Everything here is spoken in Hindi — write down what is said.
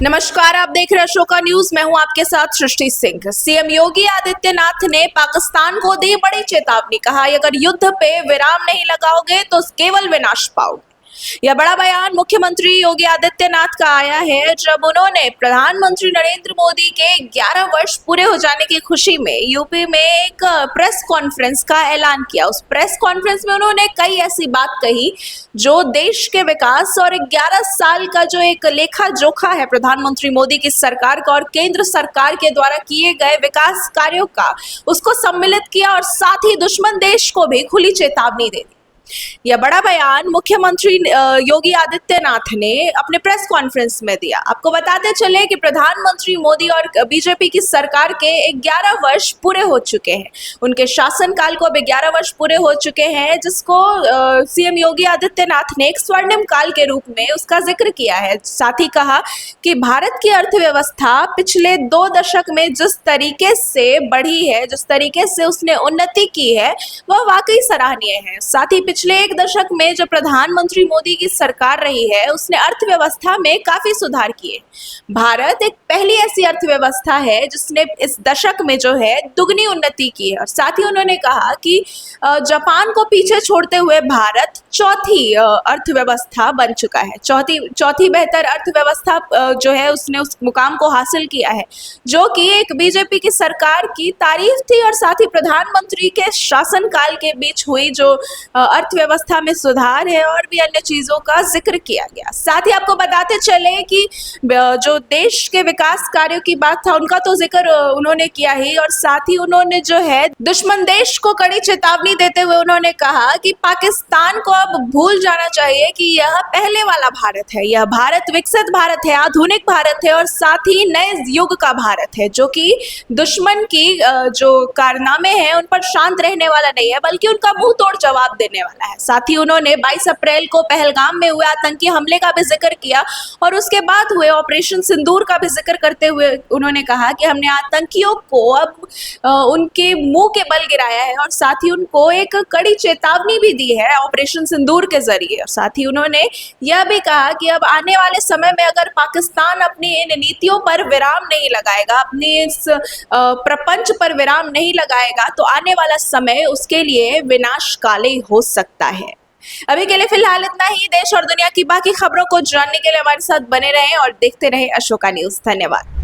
नमस्कार, आप देख रहे हैं अशोका न्यूज। मैं हूं आपके साथ सृष्टि सिंह। सीएम योगी आदित्यनाथ ने पाकिस्तान को दी बड़ी चेतावनी। कहा, अगर युद्ध पे विराम नहीं लगाओगे तो केवल विनाश पाओगे। यह बड़ा बयान मुख्यमंत्री योगी आदित्यनाथ का आया है जब उन्होंने प्रधानमंत्री नरेंद्र मोदी के 11 वर्ष पूरे हो जाने की खुशी में यूपी में एक प्रेस कॉन्फ्रेंस का ऐलान किया। उस प्रेस कॉन्फ्रेंस में उन्होंने कई ऐसी बात कही जो देश के विकास और 11 साल का जो एक लेखा जोखा है प्रधानमंत्री मोदी की सरकार का और केंद्र सरकार के द्वारा किए गए विकास कार्यों का, उसको सम्मिलित किया और साथ ही दुश्मन देश को भी खुली चेतावनी दे दी। यह बड़ा बयान मुख्यमंत्री योगी आदित्यनाथ ने अपने प्रेस कॉन्फ्रेंस में दिया। आपको बताते चले कि प्रधानमंत्री मोदी और बीजेपी की सरकार के 11 वर्ष पूरे हो चुके हैं। उनके शासनकाल को अब 11 वर्ष पूरे हो चुके हैं, जिसको सीएम योगी आदित्यनाथ ने एक स्वर्णिम काल के रूप में उसका जिक्र किया है। साथ ही कहा कि भारत की अर्थव्यवस्था पिछले 2 दशक में जिस तरीके से बढ़ी है, जिस तरीके से उसने उन्नति की है, वह वाकई सराहनीय है। साथ ही पिछले 1 दशक में जो प्रधानमंत्री मोदी की सरकार रही है, उसने अर्थव्यवस्था में काफी सुधार किए। भारत एक पहली ऐसी अर्थव्यवस्था है जिसने इस दशक में जो है दुगनी उन्नति की है। और साथ ही उन्होंने कहा कि जापान को पीछे छोड़ते हुए भारत चौथी अर्थव्यवस्था बन चुका है। चौथी बेहतर अर्थव्यवस्था जो है उसने उस मुकाम को हासिल किया है, जो कि एक बीजेपी की सरकार की तारीफ थी और साथ ही प्रधानमंत्री के शासनकाल के बीच हुई जो अर्थव्यवस्था में सुधार है और भी अन्य चीजों का जिक्र किया गया। साथ ही आपको बताते चले कि जो देश के विकास कार्यों की बात था उनका तो जिक्र उन्होंने किया ही, और साथ ही उन्होंने जो है दुश्मन देश को कड़ी चेतावनी देते हुए उन्होंने कहा कि पाकिस्तान को अब भूल जाना चाहिए कि यह पहले वाला भारत है। यह भारत विकसित भारत है, आधुनिक भारत है और साथ ही नए युग का भारत है, जो कि दुश्मन की जो कारनामे हैं उन पर शांत रहने वाला नहीं है, बल्कि उनका मुंह तोड़ जवाब देने वाला है। साथ ही उन्होंने 22 अप्रैल को पहलगाम में हुए आतंकी हमले का भी जिक्र किया और उसके बाद हुए ऑपरेशन सिंदूर का भी जिक्र करते हुए उन्होंने कहा कि हमने आतंकियों को अब उनके मुंह के बल गिराया है और साथ ही उनको एक कड़ी चेतावनी भी दी है ऑपरेशन सिंदूर के जरिए। और साथ ही उन्होंने यह भी कहा कि अब आने वाले समय में अगर पाकिस्तान अपनी इन नीतियों पर विराम नहीं लगाएगा, अपनी इस प्रपंच पर विराम नहीं लगाएगा, तो आने वाला समय उसके लिए विनाशकाली हो सकता है। अभी के लिए फिलहाल इतना ही। देश और दुनिया की बाकी खबरों को जानने के लिए हमारे साथ बने रहें और देखते रहें अशोका न्यूज। धन्यवाद।